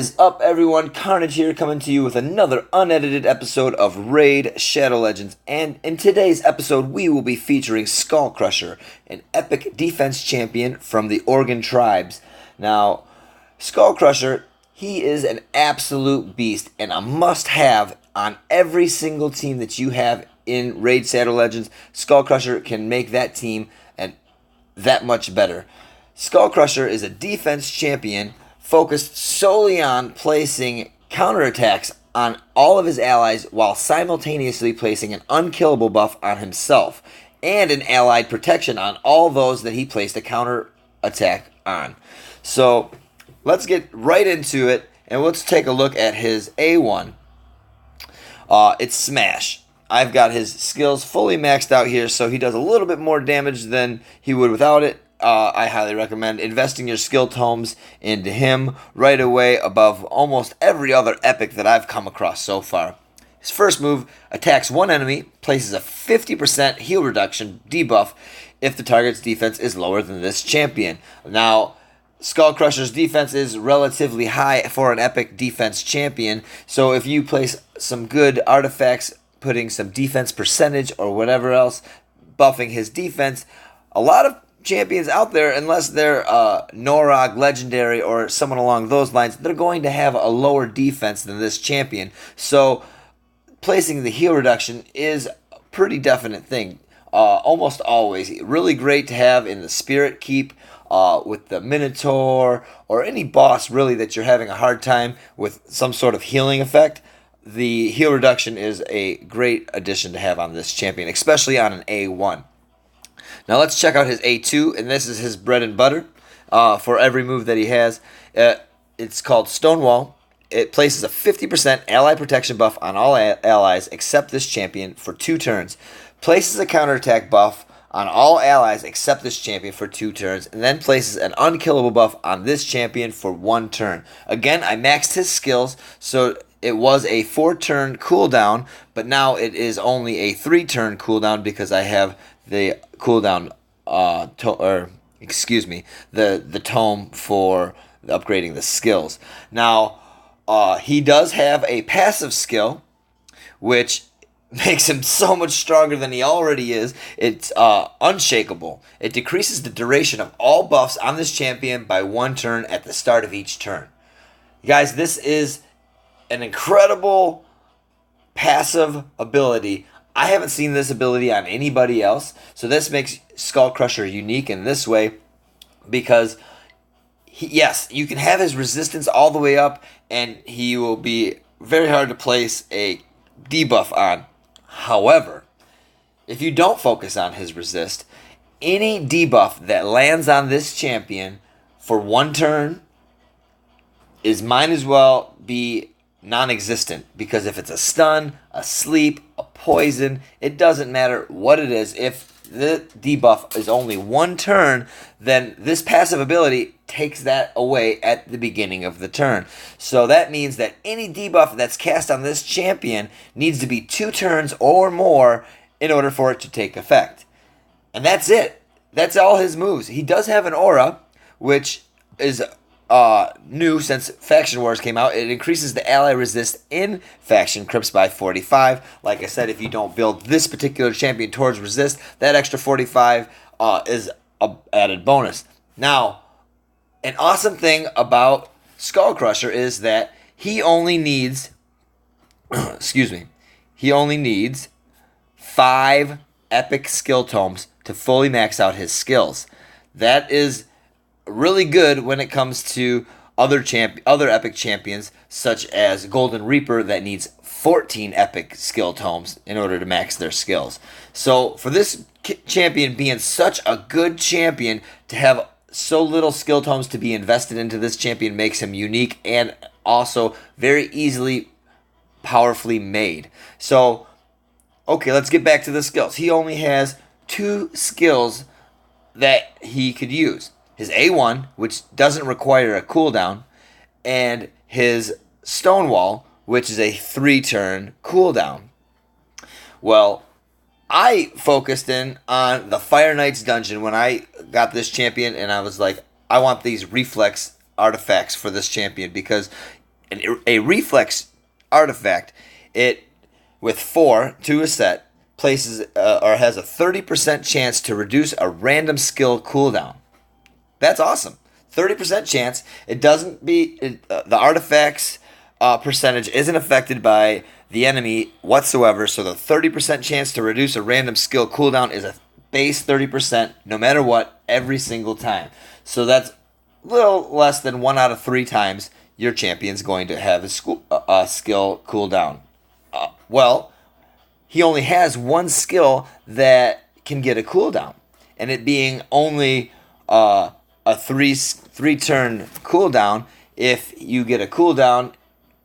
Is up, everyone? Carnage here, coming to you with another unedited episode of Raid Shadow Legends. And in today's episode, we will be featuring Skullcrusher, an epic defense champion from the Oregon tribes. Now, Skullcrusher, he is an absolute beast and a must-have on every single team that you have in Raid Shadow Legends. Skullcrusher can make that team and that much better. Skullcrusher is a defense champion focused solely on placing counterattacks on all of his allies while simultaneously placing an unkillable buff on himself and an allied protection on all those that he placed a counterattack on. So let's get right into it and let's take a look at his A1. It's Smash. I've got his skills fully maxed out here, so he does a little bit more damage than he would without it. I highly recommend investing your skill tomes into him right away above almost every other epic that I've come across so far. His first move attacks one enemy, places a 50% heal reduction debuff if the target's defense is lower than this champion. Now, Skullcrusher's defense is relatively high for an epic defense champion, so if you place some good artifacts, putting some defense percentage or whatever else, buffing his defense, a lot of champions out there, unless they're Norog, Legendary, or someone along those lines, they're going to have a lower defense than this champion. So placing the heal reduction is a pretty definite thing. Almost always. Really great to have in the Spirit Keep with the Minotaur or any boss really that you're having a hard time with some sort of healing effect. The heal reduction is a great addition to have on this champion, especially on an A1. Now let's check out his A2, and this is his bread and butter for every move that he has. It's called Stonewall. It places a 50% ally protection buff on all allies except this champion for 2 turns. Places a counterattack buff on all allies except this champion for 2 turns, and then places an unkillable buff on this champion for 1 turn. Again, I maxed his skills, so it was a 4-turn cooldown, but now it is only a 3-turn cooldown because I have the cooldown, the tome for upgrading the skills. Now, he does have a passive skill, which makes him so much stronger than he already is. It's Unshakable. It decreases the duration of all buffs on this champion by 1 turn at the start of each turn. Guys, this is an incredible passive ability. I haven't seen this ability on anybody else, so this makes Skullcrusher unique in this way because, yes, you can have his resistance all the way up, and he will be very hard to place a debuff on. However, if you don't focus on his resist, any debuff that lands on this champion for 1 turn might as well be non-existent, because if it's a stun, a sleep, a poison, it doesn't matter what it is. If the debuff is only 1 turn, then this passive ability takes that away at the beginning of the turn. So that means that any debuff that's cast on this champion needs to be 2 turns or more in order for it to take effect. And that's it. That's all his moves. He does have an aura, which is new since Faction Wars came out. It increases the ally resist in faction crypts by 45. Like I said, if you don't build this particular champion towards resist, that extra 45 is a added bonus. Now, an awesome thing about Skullcrusher is that he only needs he only needs 5 epic skill tomes to fully max out his skills. That is really good when it comes to other epic champions such as Golden Reaper that needs 14 epic skill tomes in order to max their skills. So for this champion being such a good champion, to have so little skill tomes to be invested into this champion makes him unique and also very easily powerfully made. So okay, let's get back to the skills. He only has 2 skills that he could use. His A1, which doesn't require a cooldown, and his Stonewall, which is a 3-turn cooldown. Well, I focused in on the Fire Knight's dungeon when I got this champion, and I was like, I want these reflex artifacts for this champion because a reflex artifact, it with 4 to a set places or has a 30% chance to reduce a random skill cooldown. That's awesome. 30% chance. It doesn't the artifacts percentage isn't affected by the enemy whatsoever. So the 30% chance to reduce a random skill cooldown is a base 30% no matter what every single time. So that's a little less than 1 out of 3 times your champion's going to have a skill cooldown. Well, he only has one skill that can get a cooldown, and it being only a three turn cooldown. If you get a cooldown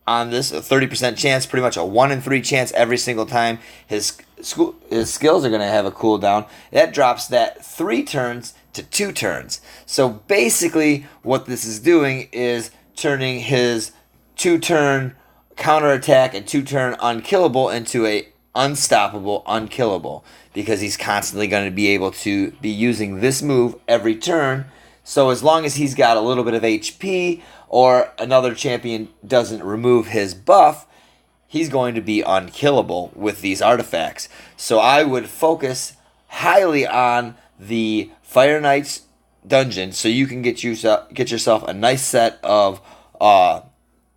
on this, a 30% chance, pretty much a 1 in 3 chance every single time his skills are going to have a cooldown. That drops that 3 turns to 2 turns. So basically, what this is doing is turning his 2-turn counterattack and 2-turn unkillable into a unstoppable unkillable, because he's constantly going to be able to be using this move every turn. So as long as he's got a little bit of HP or another champion doesn't remove his buff, he's going to be unkillable with these artifacts. So I would focus highly on the Fire Knight's dungeon so you can get yourself a nice set of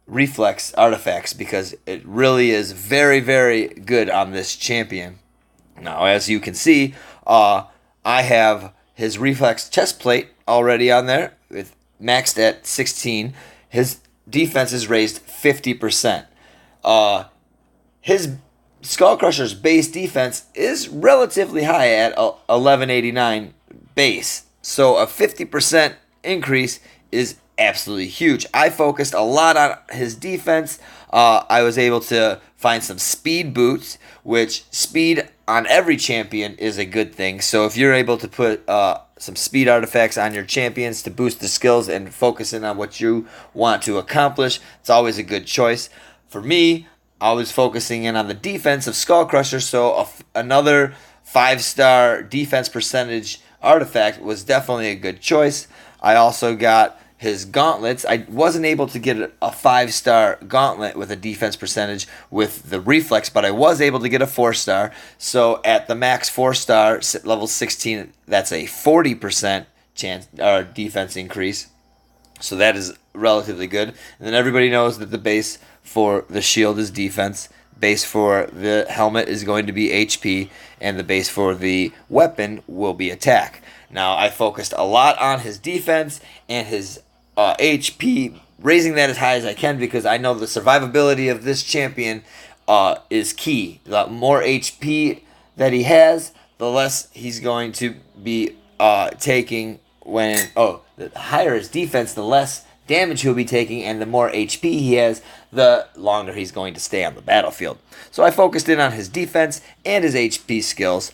reflex artifacts, because it really is very, very good on this champion. Now, as you can see, I have his reflex chest plate already on there, with maxed at 16. His defense is raised 50%. His Skullcrusher's base defense is relatively high at 1189 base. So a 50% increase is absolutely huge. I focused a lot on his defense. I was able to find some speed boots, which speed on every champion is a good thing. So if you're able to put some speed artifacts on your champions to boost the skills and focus in on what you want to accomplish, it's always a good choice. For me, I was focusing in on the defense of Skullcrusher, so another 5-star defense percentage artifact was definitely a good choice. I also got his gauntlets. I wasn't able to get a 5-star gauntlet with a defense percentage with the reflex, but I was able to get a 4-star. So at the max 4-star, level 16, that's a 40% chance or defense increase. So that is relatively good. And then everybody knows that the base for the shield is defense, base for the helmet is going to be HP, and the base for the weapon will be attack. Now, I focused a lot on his defense and his HP, raising that as high as I can, because I know the survivability of this champion is key. The more HP that he has, the less he's going to be taking the higher his defense, the less damage he'll be taking, and the more HP he has, the longer he's going to stay on the battlefield. So I focused in on his defense and his HP skills.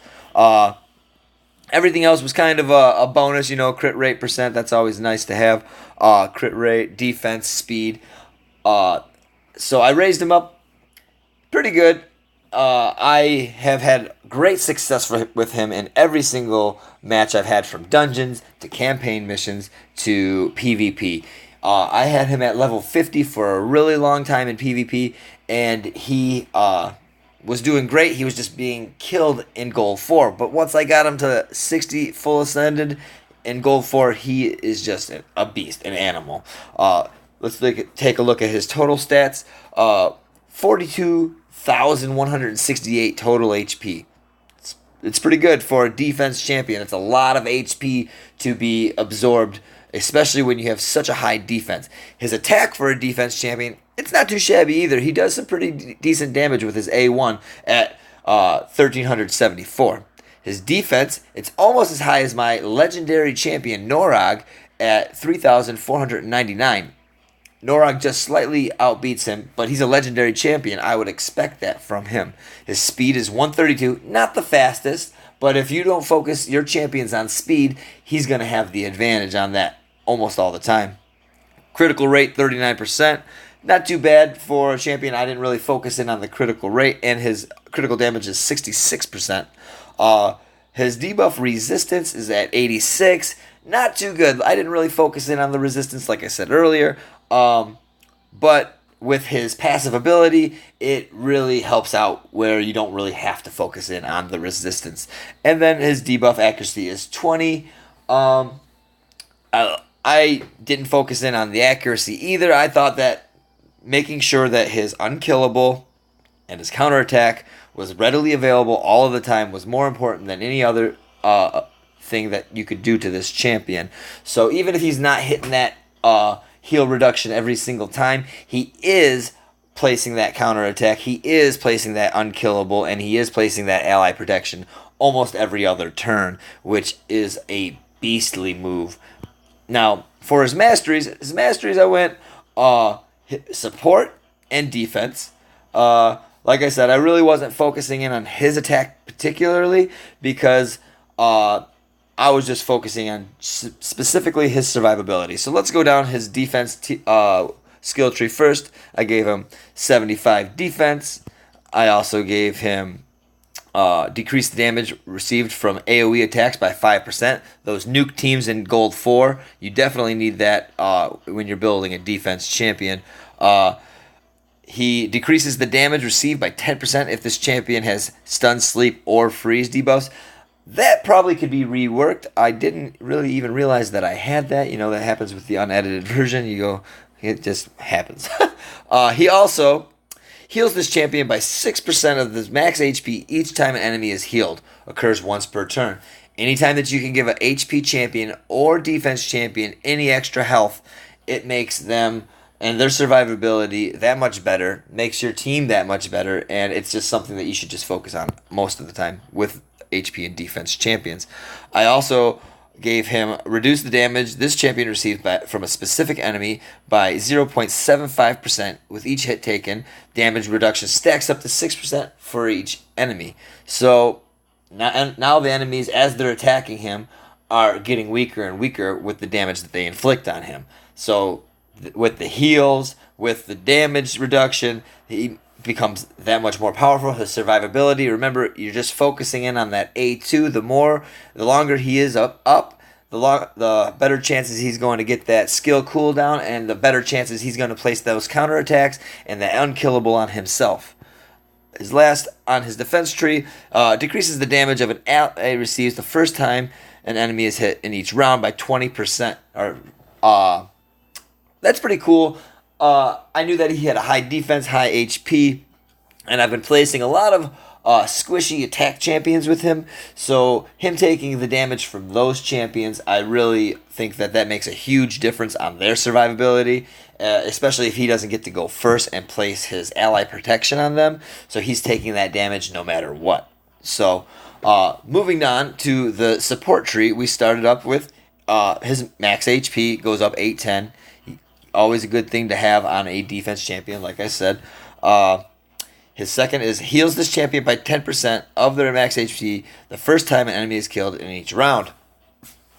Everything else was kind of a bonus, crit rate percent. That's always nice to have. Crit rate, defense, speed. So I raised him up pretty good. I have had great success with him in every single match I've had, from dungeons to campaign missions to PvP. I had him at level 50 for a really long time in PvP, and he was doing great. He was just being killed in Gold 4. But once I got him to 60 full ascended in Gold 4, he is just a beast, an animal. Let's take a look at his total stats. 42,168 total HP. It's pretty good for a defense champion. It's a lot of HP to be absorbed, especially when you have such a high defense. His attack for a defense champion, it's not too shabby either. He does some pretty decent damage with his A1 at 1,374. His defense, it's almost as high as my legendary champion Norog at 3,499. Norog just slightly outbeats him, but he's a legendary champion. I would expect that from him. His speed is 132, not the fastest, but if you don't focus your champions on speed, he's going to have the advantage on that almost all the time. Critical rate, 39%. Not too bad for a champion. I didn't really focus in on the critical rate, and his critical damage is 66%. His debuff resistance is at 86. Not too good. I didn't really focus in on the resistance, like I said earlier. But with his passive ability, it really helps out where you don't really have to focus in on the resistance. And then his debuff accuracy is 20. I didn't focus in on the accuracy either. I thought that making sure that his unkillable and his counterattack was readily available all of the time was more important than any other thing that you could do to this champion. So even if he's not hitting that heal reduction every single time, he is placing that counterattack, he is placing that unkillable, and he is placing that ally protection almost every other turn, which is a beastly move. Now, for his masteries I went support and defense. Like I said, I really wasn't focusing in on his attack particularly because I was just focusing on specifically his survivability. So let's go down his defense skill tree first. I gave him 75 defense. I also gave him decrease the damage received from AoE attacks by 5%. Those nuke teams in gold 4, you definitely need that when you're building a defense champion. He decreases the damage received by 10% if this champion has stun, sleep, or freeze debuffs. That probably could be reworked. I didn't really even realize that I had that. You know, that happens with the unedited version. You go, it just happens. He also heals this champion by 6% of his max HP each time an enemy is healed. Occurs once per turn. Anytime that you can give an HP champion or defense champion any extra health, it makes them and their survivability that much better, makes your team that much better, and it's just something that you should just focus on most of the time with HP and defense champions. I also gave him reduce the damage this champion receives from a specific enemy by 0.75% with each hit taken. Damage reduction stacks up to 6% for each enemy. So now the enemies, as they're attacking him, are getting weaker and weaker with the damage that they inflict on him. So with the heals, with the damage reduction, he becomes that much more powerful. His survivability, remember, you're just focusing in on that A2. The longer he is up, the better chances he's going to get that skill cooldown, and the better chances he's going to place those counterattacks and the unkillable on himself. His last on his defense tree decreases the damage of an ally receives the first time an enemy is hit in each round by 20%. That's pretty cool. I knew that he had a high defense, high HP, and I've been placing a lot of squishy attack champions with him. So him taking the damage from those champions, I really think that makes a huge difference on their survivability, especially if he doesn't get to go first and place his ally protection on them. So he's taking that damage no matter what. So moving on to the support tree, we started up with his max HP goes up 810. Always a good thing to have on a defense champion, like I said. His second is heals this champion by 10% of their max HP the first time an enemy is killed in each round.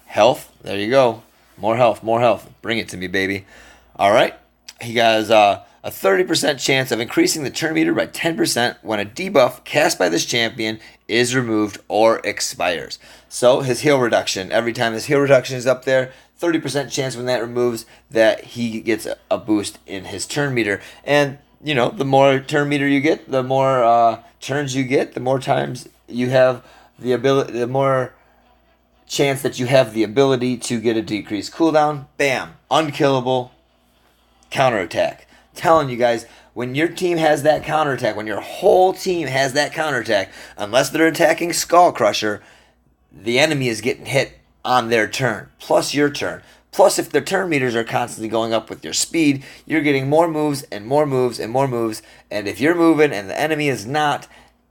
Health, there you go. More health, more health. Bring it to me, baby. All right. He has a 30% chance of increasing the turn meter by 10% when a debuff cast by this champion is removed or expires. So his heal reduction, every time his heal reduction is up there, 30% chance when that removes that he gets a boost in his turn meter. And, you know, the more turn meter you get, the more turns you get, the more times you have the ability, the more chance that you have the ability to get a decreased cooldown. Bam, unkillable, counterattack. Telling you guys, when your team has that counterattack, when your whole team has that counterattack, unless they're attacking Skullcrusher, the enemy is getting hit on their turn, plus your turn. Plus, if their turn meters are constantly going up with your speed, you're getting more moves and more moves and more moves. And if you're moving and the enemy is not,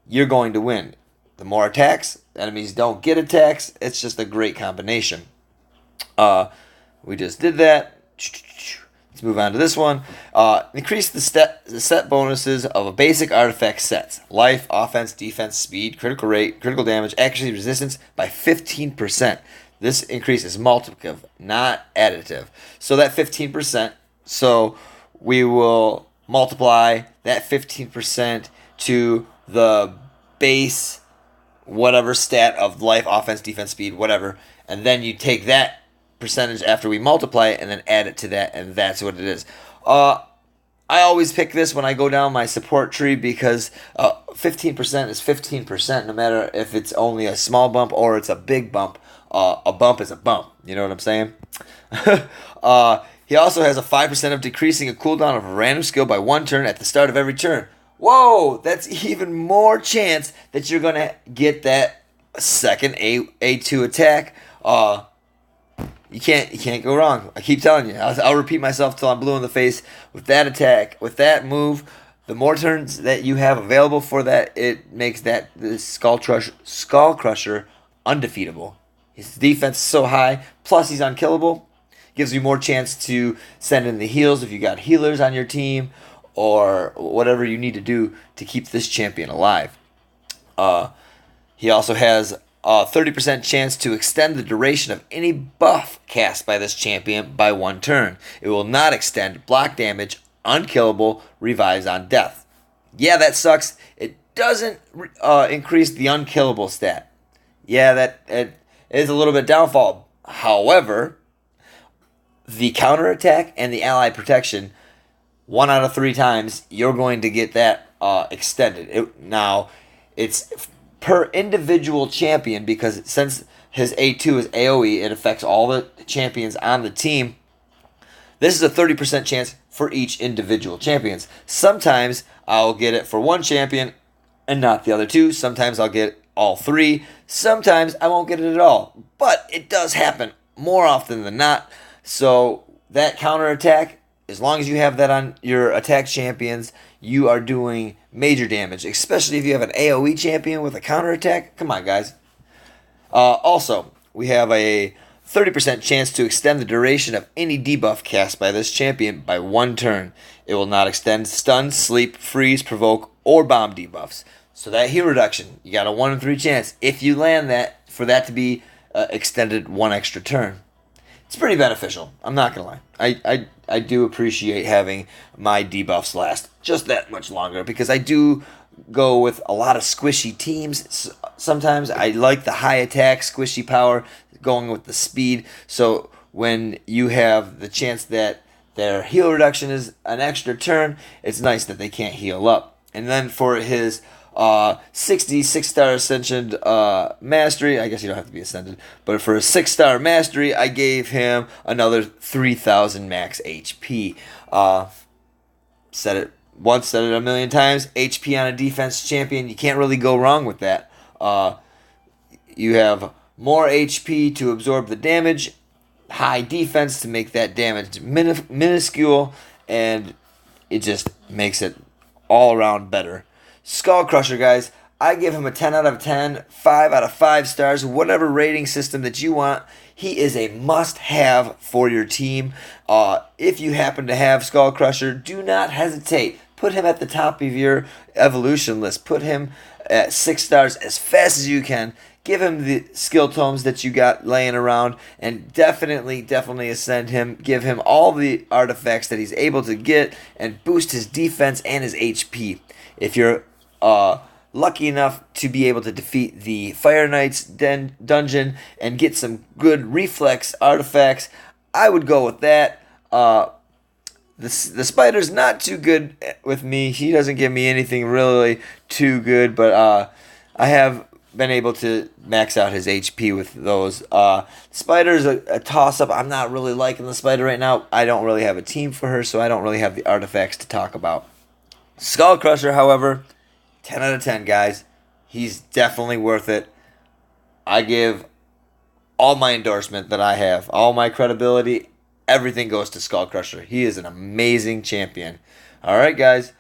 you're going to win. The more attacks, enemies don't get attacks. It's just a great combination. We just did that. Let's move on to this one. Increase the set bonuses of a basic artifact sets. Life, offense, defense, speed, critical rate, critical damage, accuracy, resistance by 15%. This increase is multiplicative, not additive. So that 15%, so we will multiply that 15% to the base whatever stat of life, offense, defense, speed, whatever. And then you take that percentage after we multiply it and then add it to that, and that's what it is. I always pick this when I go down my support tree because 15% is 15%, no matter if it's only a small bump or it's a big bump. A bump is a bump. You know what I'm saying? He also has a 5% of decreasing a cooldown of a random skill by 1 turn at the start of every turn. Whoa, that's even more chance that you're going to get that second A2 attack. You can't go wrong. I keep telling you. I'll repeat myself till I'm blue in the face. With that attack, with that move, the more turns that you have available for that, it makes the Skullcrusher undefeatable. His defense is so high, plus he's unkillable. Gives you more chance to send in the heals if you got healers on your team, or whatever you need to do to keep this champion alive. He also has a 30% chance to extend the duration of any buff cast by this champion by 1 turn. It will not extend block damage, unkillable, revives on death. Yeah, that sucks. It doesn't increase the unkillable stat. Yeah, that it is a little bit downfall. However, the counterattack and the ally protection, 1 out of 3 times, you're going to get that extended. Now, it's per individual champion because since his A2 is AoE, it affects all the champions on the team. This is a 30% chance for each individual champions. Sometimes I'll get it for 1 champion and not the other 2. Sometimes I'll get all 3. Sometimes I won't get it at all. But it does happen more often than not. So that counterattack, as long as you have that on your attack champions, you are doing major damage, especially if you have an AoE champion with a counterattack. Come on, guys. Also, we have a 30% chance to extend the duration of any debuff cast by this champion by 1 turn. It will not extend stun, sleep, freeze, provoke, or bomb debuffs. So that heal reduction, you got a 1 in 3 chance if you land that for that to be extended 1 extra turn. It's pretty beneficial. I'm not going to lie. I do appreciate having my debuffs last just that much longer because I do go with a lot of squishy teams. Sometimes I like the high attack, squishy power, going with the speed. So when you have the chance that their heal reduction is an extra turn, it's nice that they can't heal up. And then for his 66-star Ascension Mastery, I guess you don't have to be Ascended, but for a 6-star Mastery, I gave him another 3,000 max HP. Said it once, said it a million times. HP on a defense champion, you can't really go wrong with that. You have more HP to absorb the damage, high defense to make that damage minuscule, and it just makes it all around better. Skullcrusher, guys, I give him a 10 out of 10, 5 out of 5 stars, whatever rating system that you want. He is a must-have for your team. If you happen to have Skullcrusher, do not hesitate. Put him at the top of your evolution list. Put him at 6 stars as fast as you can. Give him the skill tomes that you got laying around, and definitely ascend him. Give him all the artifacts that he's able to get, and boost his defense and his HP. If you're lucky enough to be able to defeat the Fire Knight's dungeon and get some good reflex artifacts, I would go with that. The Spider's not too good with me. He doesn't give me anything really too good, but I have been able to max out his HP with those. Spider's a toss-up. I'm not really liking the Spider right now. I don't really have a team for her, so I don't really have the artifacts to talk about. Skullcrusher, however, 10 out of 10, guys. He's definitely worth it. I give all my endorsement that I have, all my credibility, everything goes to Skullcrusher. He is an amazing champion. All right, guys.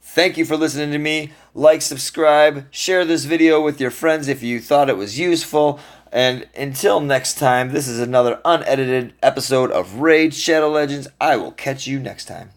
Thank you for listening to me. Like, subscribe, share this video with your friends if you thought it was useful. And until next time, this is another unedited episode of Raid Shadow Legends. I will catch you next time.